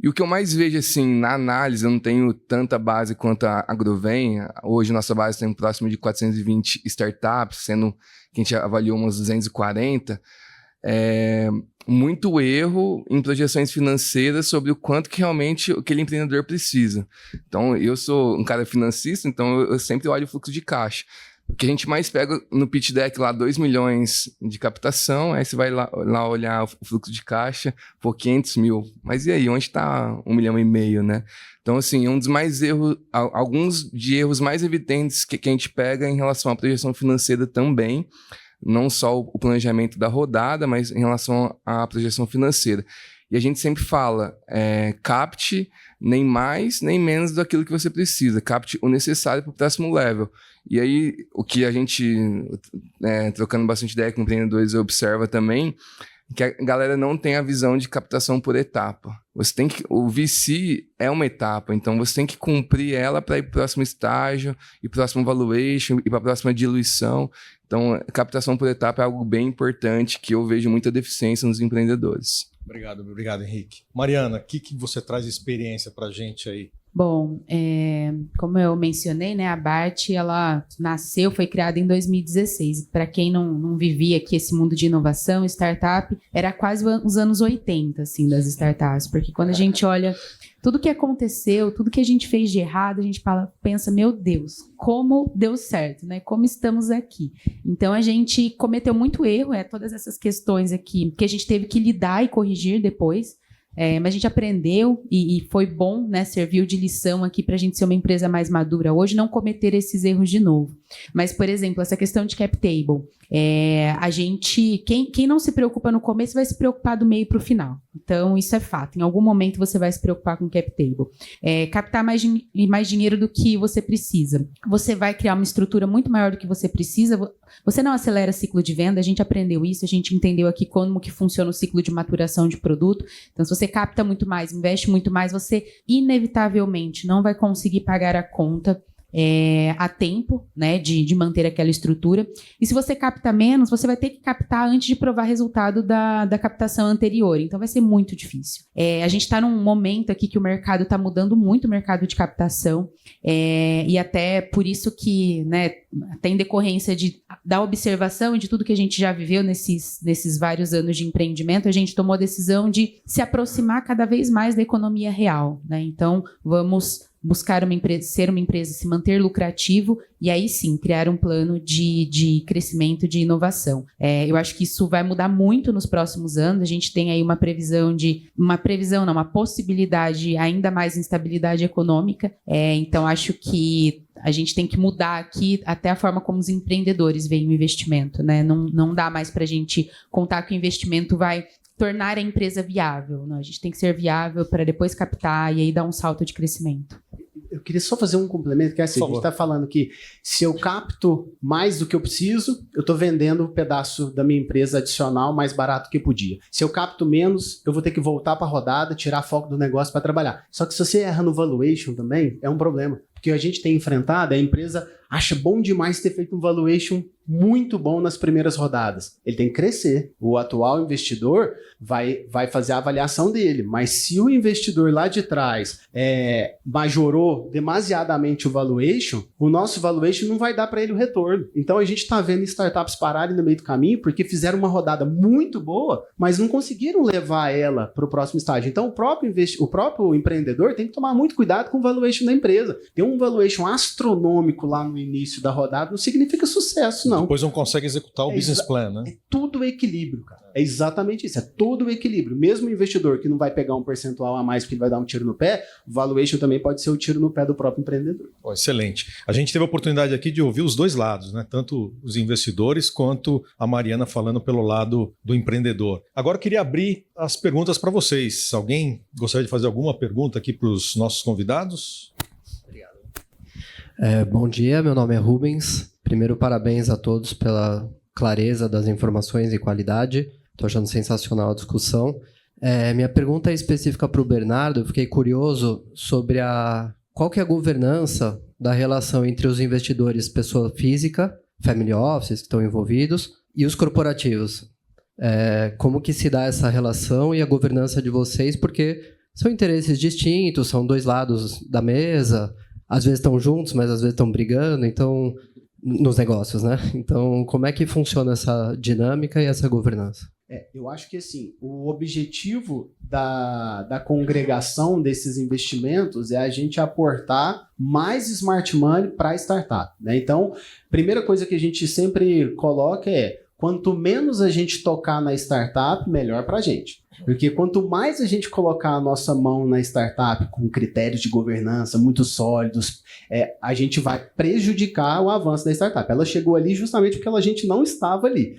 Speaker 4: E o que eu mais vejo, assim, na análise, eu não tenho tanta base quanto a Agrovem. Hoje, nossa base tem próximo de 420 startups, sendo que a gente avaliou umas 240. Muito erro em projeções financeiras sobre o quanto que realmente aquele empreendedor precisa. Então, eu sou um cara financista, então eu sempre olho o fluxo de caixa. O que a gente mais pega no pitch deck lá, 2 milhões de captação, aí você vai lá olhar o fluxo de caixa, por 500 mil. Mas e aí, onde está 1,5 milhão, né? Então, assim, um dos mais erros, alguns de erros mais evidentes que a gente pega em relação à projeção financeira também, não só o planejamento da rodada, mas em relação à projeção financeira. E a gente sempre fala, capte nem mais, nem menos daquilo que você precisa. Capte o necessário para o próximo level. E aí, o que a gente, trocando bastante ideia com empreendedores, observa também, que a galera não tem a visão de captação por etapa. O VC é uma etapa, então você tem que cumprir ela para ir para o próximo estágio, e próximo valuation, e para a próxima diluição. Então, captação por etapa é algo bem importante que eu vejo muita deficiência nos empreendedores.
Speaker 2: Obrigado, Henrique. Mariana, o que você traz de experiência para a gente aí?
Speaker 5: Bom, como eu mencionei, né, a BART, ela foi criada em 2016. Para quem não vivia aqui esse mundo de inovação, startup, era quase os anos 80, assim, das startups. Porque quando a gente olha tudo que aconteceu, tudo que a gente fez de errado, a gente pensa, meu Deus, como deu certo, né? Como estamos aqui. Então, a gente cometeu muito erro, todas essas questões aqui, que a gente teve que lidar e corrigir depois. Mas a gente aprendeu e foi bom, né? Serviu de lição aqui para a gente ser uma empresa mais madura hoje, não cometer esses erros de novo. Mas, por exemplo, essa questão de cap table, a gente, quem não se preocupa no começo vai se preocupar do meio para o final. Então, isso é fato. Em algum momento você vai se preocupar com cap table. Captar mais dinheiro do que você precisa. Você vai criar uma estrutura muito maior do que você precisa. Você não acelera ciclo de venda, a gente aprendeu isso, a gente entendeu aqui como que funciona o ciclo de maturação de produto. Então, se você capta muito mais, investe muito mais, você inevitavelmente não vai conseguir pagar a conta a tempo, né, de manter aquela estrutura. E se você capta menos, você vai ter que captar antes de provar resultado da captação anterior. Então, vai ser muito difícil. A gente está num momento aqui que o mercado está mudando muito, o mercado de captação, e até por isso que, né, até em decorrência da observação e de tudo que a gente já viveu nesses vários anos de empreendimento, a gente tomou a decisão de se aproximar cada vez mais da economia real, né? Então, vamos buscar ser uma empresa, se manter lucrativo e aí sim, criar um plano de crescimento, de inovação. Eu acho que isso vai mudar muito nos próximos anos. A gente tem aí uma possibilidade ainda mais instabilidade econômica. Então, acho que a gente tem que mudar aqui até a forma como os empreendedores veem o investimento, né? Não dá mais para a gente contar que o investimento vai tornar a empresa viável. Não, a gente tem que ser viável para depois captar e aí dar um salto de crescimento.
Speaker 3: Eu queria só fazer um complemento, que é assim, a gente está falando que se eu capto mais do que eu preciso, eu estou vendendo um pedaço da minha empresa adicional mais barato que podia. Se eu capto menos, eu vou ter que voltar para a rodada, tirar foco do negócio para trabalhar. Só que se você erra no valuation também, é um problema. Porque a gente tem enfrentado, a empresa acha bom demais ter feito um valuation muito bom nas primeiras rodadas. Ele tem que crescer. O atual investidor vai fazer a avaliação dele. Mas se o investidor lá de trás majorou demasiadamente o valuation, o nosso valuation não vai dar para ele o retorno. Então a gente está vendo startups pararem no meio do caminho porque fizeram uma rodada muito boa, mas não conseguiram levar ela para o próximo estágio. Então o próprio empreendedor tem que tomar muito cuidado com o valuation da empresa. Tem um valuation astronômico lá no início da rodada, não significa sucesso, não.
Speaker 2: Depois não consegue executar o business plan, né?
Speaker 3: É tudo equilíbrio, cara. É exatamente isso, é todo o equilíbrio. Mesmo o investidor que não vai pegar um percentual a mais porque ele vai dar um tiro no pé, o valuation também pode ser o tiro no pé do próprio empreendedor.
Speaker 2: Excelente. A gente teve a oportunidade aqui de ouvir os dois lados, né? Tanto os investidores quanto a Mariana falando pelo lado do empreendedor. Agora eu queria abrir as perguntas para vocês. Alguém gostaria de fazer alguma pergunta aqui para os nossos convidados?
Speaker 6: Bom dia, meu nome é Rubens. Primeiro, parabéns a todos pela clareza das informações e qualidade. Estou achando sensacional a discussão. Minha pergunta é específica para o Bernardo. Eu fiquei curioso sobre qual que é a governança da relação entre os investidores pessoa física, family offices que estão envolvidos, e os corporativos. Como que se dá essa relação e a governança de vocês? Porque são interesses distintos, são dois lados da mesa. Às vezes estão juntos, mas às vezes estão brigando, então, nos negócios, né? Então, como é que funciona essa dinâmica e essa governança?
Speaker 3: Eu acho que, assim, o objetivo da congregação desses investimentos é a gente aportar mais smart money para a startup, né? Então, primeira coisa que a gente sempre coloca quanto menos a gente tocar na startup, melhor para a gente. Porque quanto mais a gente colocar a nossa mão na startup com critérios de governança muito sólidos, a gente vai prejudicar o avanço da startup. Ela chegou ali justamente porque a gente não estava ali.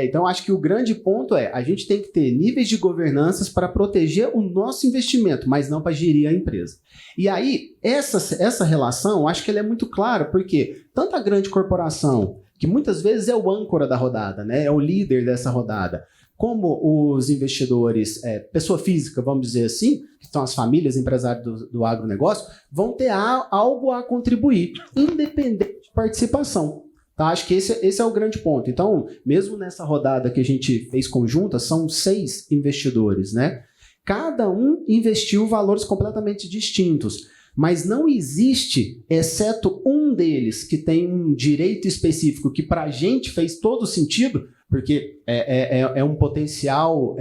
Speaker 3: Então, acho que o grande ponto a gente tem que ter níveis de governanças para proteger o nosso investimento, mas não para gerir a empresa. E aí, essa relação, acho que ela é muito clara, porque tanto a grande corporação, que muitas vezes é o âncora da rodada, né? É o líder dessa rodada, como os investidores, pessoa física, vamos dizer assim, que são as famílias empresários do agronegócio, vão ter algo a contribuir, independente de participação. Tá? Acho que esse é o grande ponto. Então, mesmo nessa rodada que a gente fez conjunta, são 6 investidores, né? Cada um investiu valores completamente distintos, mas não existe, exceto um deles que tem um direito específico que para a gente fez todo sentido, porque é um potencial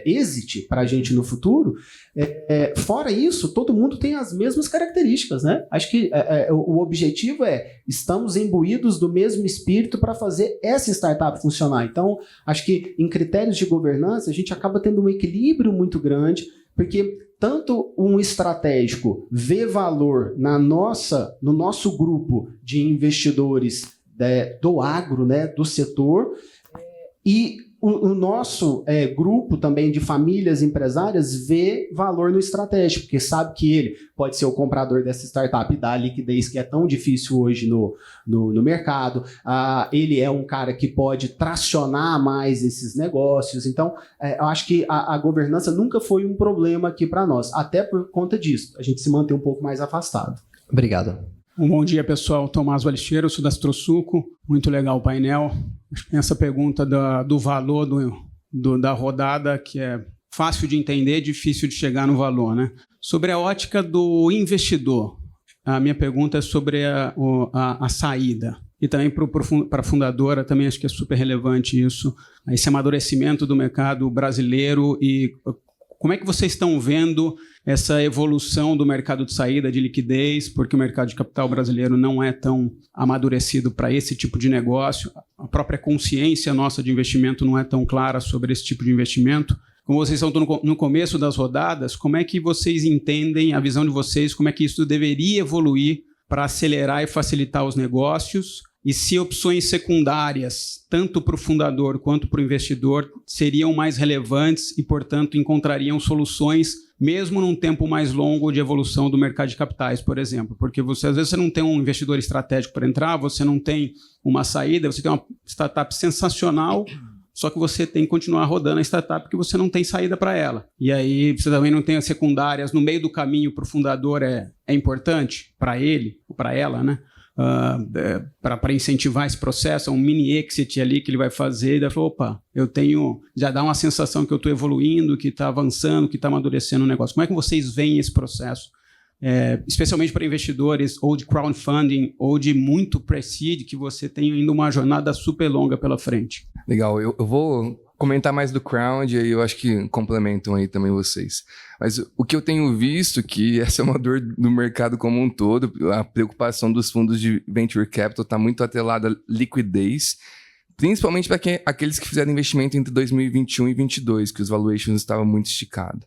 Speaker 3: exit para a gente no futuro. Fora isso, todo mundo tem as mesmas características, né? Acho que o objetivo estamos imbuídos do mesmo espírito para fazer essa startup funcionar. Então, acho que em critérios de governança, a gente acaba tendo um equilíbrio muito grande. Porque tanto um estratégico vê valor no nosso grupo de investidores do agro, né, do setor, e o nosso grupo também de famílias empresárias vê valor no estratégico, porque sabe que ele pode ser o comprador dessa startup e dar liquidez que é tão difícil hoje no mercado. Ele é um cara que pode tracionar mais esses negócios. Então, eu acho que a governança nunca foi um problema aqui para nós, até por conta disso. A gente se mantém um pouco mais afastado.
Speaker 6: Obrigado.
Speaker 7: Bom dia, pessoal. Tomás Valesteiro, sou da Astrosuco. Muito legal o painel. Acho que tem essa pergunta do valor da rodada, que é fácil de entender, difícil de chegar no valor, né? Sobre a ótica do investidor, a minha pergunta é sobre a saída. E também para a fundadora, também acho que é super relevante isso, esse amadurecimento do mercado brasileiro e como é que vocês estão vendo essa evolução do mercado de saída de liquidez, porque o mercado de capital brasileiro não é tão amadurecido para esse tipo de negócio, a própria consciência nossa de investimento não é tão clara sobre esse tipo de investimento. Como vocês estão no começo das rodadas, como é que vocês entendem, a visão de vocês, como é que isso deveria evoluir para acelerar e facilitar os negócios? E se opções secundárias, tanto para o fundador quanto para o investidor, seriam mais relevantes e, portanto, encontrariam soluções, mesmo num tempo mais longo de evolução do mercado de capitais, por exemplo. Porque às vezes você não tem um investidor estratégico para entrar, você não tem uma saída, você tem uma startup sensacional, só que você tem que continuar rodando a startup porque você não tem saída para ela. E aí você também não tem as secundárias no meio do caminho para o fundador, é importante para ele ou para ela, né? Para incentivar esse processo, um mini exit ali que ele vai fazer, e daí falou, opa, já dá uma sensação que eu estou evoluindo, que está avançando, que está amadurecendo o negócio. Como é que vocês veem esse processo? Especialmente para investidores ou de crowdfunding ou de muito pre-seed, que você tem ainda uma jornada super longa pela frente.
Speaker 4: Legal, eu vou comentar mais do crowd, aí eu acho que complementam aí também vocês. Mas o que eu tenho visto, que essa é uma dor do mercado como um todo, a preocupação dos fundos de venture capital está muito atrelada à liquidez, principalmente para aqueles que fizeram investimento entre 2021 e 2022, que os valuations estavam muito esticados.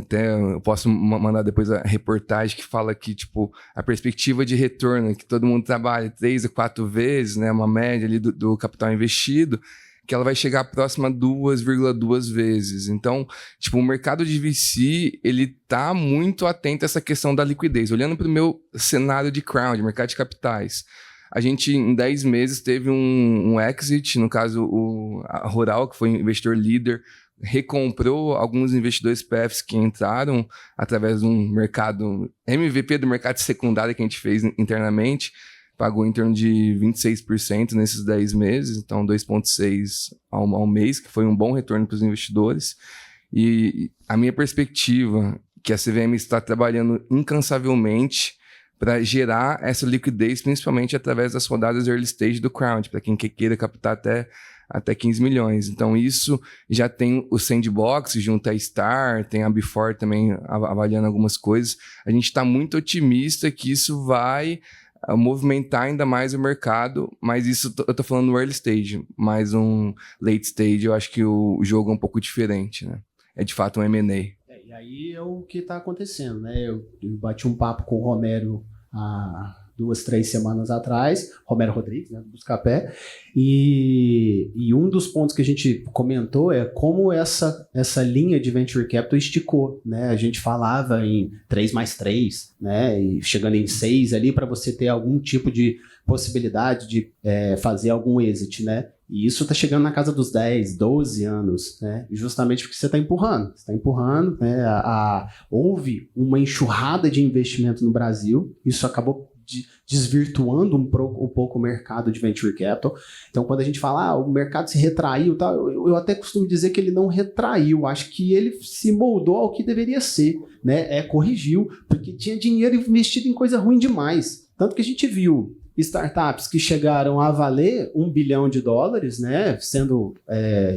Speaker 4: Até eu posso mandar depois a reportagem que fala que tipo, a perspectiva de retorno, que todo mundo trabalha 3 a 4 vezes, né, uma média ali do capital investido, que ela vai chegar próxima a 2,2 vezes. Então, tipo, o mercado de VC, ele tá muito atento a essa questão da liquidez. Olhando para o meu cenário de crowd, mercado de capitais, a gente, em 10 meses, teve um exit, no caso, a Rural, que foi investidor líder, recomprou alguns investidores PFs que entraram através de um mercado, MVP do mercado secundário que a gente fez internamente, pagou em torno de 26% nesses 10 meses, então 2,6% ao mês, que foi um bom retorno para os investidores. E a minha perspectiva, que a CVM está trabalhando incansavelmente para gerar essa liquidez, principalmente através das rodadas early stage do crowd, para quem queira captar até 15 milhões. Então isso já tem o Sandbox junto à Star, tem a Before também avaliando algumas coisas. A gente está muito otimista que isso vai movimentar ainda mais o mercado, mas isso eu tô falando no early stage, mas um late stage eu acho que o jogo é um pouco diferente, né? É de fato um M&A.
Speaker 3: E aí é o que está acontecendo, né? Eu bati um papo com o Romero há 2, 3 semanas atrás, Romero Rodrigues, né, do Buscapé, e um dos pontos que a gente comentou é como essa linha de Venture Capital esticou, né? A gente falava em 3+3, né, e chegando em 6 ali para você ter algum tipo de possibilidade de fazer algum exit, né? E isso está chegando na casa dos 10, 12 anos, né? Justamente porque você está empurrando. Você está empurrando, né? Houve uma enxurrada de investimento no Brasil, isso acabou desvirtuando um pouco o mercado de venture capital. Então, quando a gente fala, o mercado se retraiu, tá? Eu até costumo dizer que ele não retraiu, acho que ele se moldou ao que deveria ser, né? Corrigiu, porque tinha dinheiro investido em coisa ruim demais. Tanto que a gente viu startups que chegaram a valer $1 bilhão, né? Sendo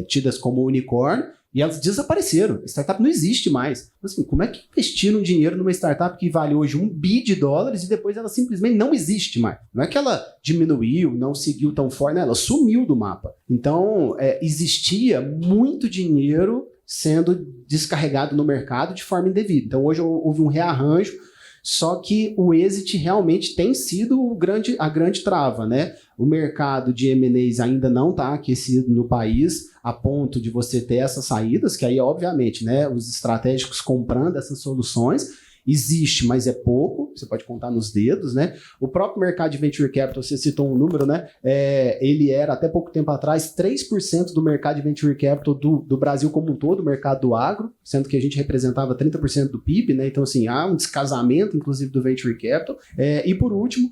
Speaker 3: tidas como unicórnio, e elas desapareceram. A startup não existe mais. Assim, como é que investiram dinheiro numa startup que vale hoje $1 bi e depois ela simplesmente não existe mais? Não é que ela diminuiu, não seguiu tão forte, né? Ela sumiu do mapa. Então, existia muito dinheiro sendo descarregado no mercado de forma indevida. Então, hoje houve um rearranjo, só que o exit realmente tem sido a grande trava, né? O mercado de M&As ainda não está aquecido no país a ponto de você ter essas saídas, que aí, obviamente, né, os estratégicos comprando essas soluções, existe, mas é pouco, você pode contar nos dedos, né? O próprio mercado de Venture Capital, você citou um número, né? Ele era, até pouco tempo atrás, 3% do mercado de Venture Capital do Brasil como um todo, o mercado do agro, sendo que a gente representava 30% do PIB, né? Então, assim, há um descasamento, inclusive, do Venture Capital. E, por último,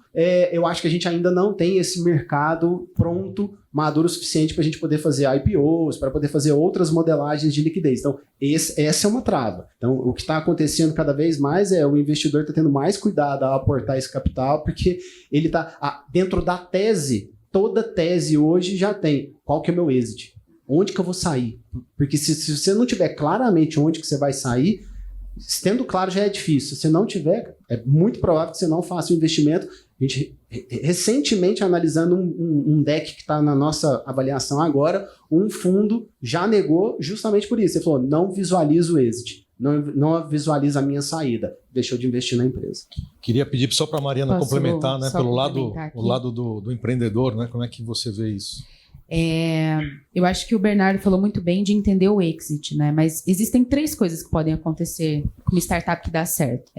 Speaker 3: eu acho que a gente ainda não tem esse mercado pronto, maduro o suficiente para a gente poder fazer IPOs, para poder fazer outras modelagens de liquidez. Então, essa é uma trava. Então, o que está acontecendo cada vez mais é o investidor está tendo mais cuidado ao aportar esse capital, porque ele está dentro da tese, toda tese hoje já tem qual que é o meu exit, onde que eu vou sair. Porque se você não tiver claramente onde que você vai sair, tendo claro já é difícil. Se você não tiver, é muito provável que você não faça o investimento. A gente, recentemente, analisando um deck que está na nossa avaliação agora, um fundo já negou justamente por isso. Ele falou, não visualiza o exit, não visualiza a minha saída, deixou de investir na empresa.
Speaker 2: Queria pedir só para a Mariana complementar, né, pelo
Speaker 5: complementar
Speaker 2: lado do empreendedor, né, como é que você vê isso?
Speaker 5: Eu acho que o Bernardo falou muito bem de entender o exit, né? Mas existem 3 coisas que podem acontecer com uma startup que dá certo.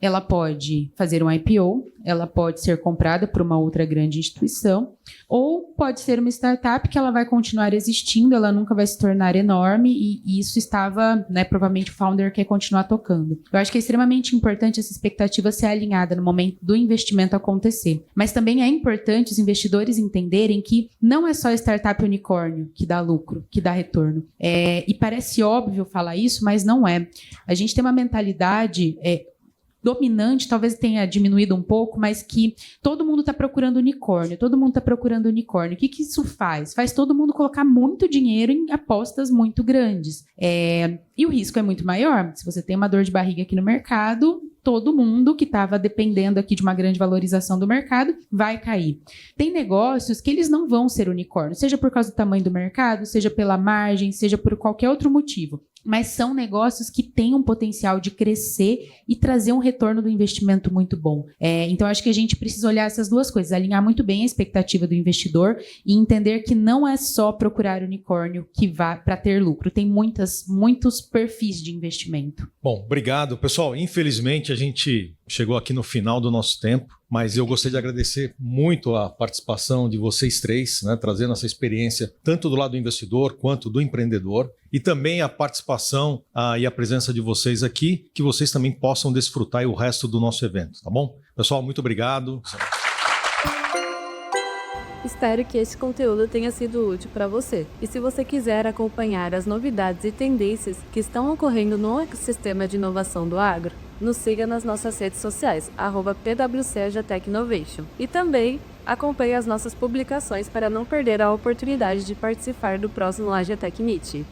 Speaker 5: Ela pode fazer um IPO, ela pode ser comprada por uma outra grande instituição, ou pode ser uma startup que ela vai continuar existindo, ela nunca vai se tornar enorme, e isso estava, né, provavelmente o founder quer continuar tocando. Eu acho que é extremamente importante essa expectativa ser alinhada no momento do investimento acontecer. Mas também é importante os investidores entenderem que não é só startup unicórnio que dá lucro, que dá retorno. E parece óbvio falar isso, mas não é. A gente tem uma mentalidade dominante, talvez tenha diminuído um pouco, mas que todo mundo está procurando unicórnio, todo mundo está procurando unicórnio. O que isso faz? Faz todo mundo colocar muito dinheiro em apostas muito grandes. E o risco é muito maior. Se você tem uma dor de barriga aqui no mercado, todo mundo que estava dependendo aqui de uma grande valorização do mercado vai cair. Tem negócios que eles não vão ser unicórnio, seja por causa do tamanho do mercado, seja pela margem, seja por qualquer outro motivo. Mas são negócios que têm um potencial de crescer e trazer um retorno do investimento muito bom. Então, acho que a gente precisa olhar essas 2 coisas, alinhar muito bem a expectativa do investidor e entender que não é só procurar unicórnio que vá para ter lucro. Tem muitos perfis de investimento.
Speaker 2: Bom, obrigado. Pessoal, infelizmente a gente chegou aqui no final do nosso tempo, mas eu gostaria de agradecer muito a participação de vocês 3, né, trazendo essa experiência tanto do lado do investidor quanto do empreendedor, e também a participação e a presença de vocês aqui, que vocês também possam desfrutar o resto do nosso evento, tá bom? Pessoal, muito obrigado.
Speaker 1: Espero que esse conteúdo tenha sido útil para você. E se você quiser acompanhar as novidades e tendências que estão ocorrendo no ecossistema de inovação do agro, nos siga nas nossas redes sociais, @PwC Agetec Innovation. E também acompanhe as nossas publicações para não perder a oportunidade de participar do próximo Agetec Meet.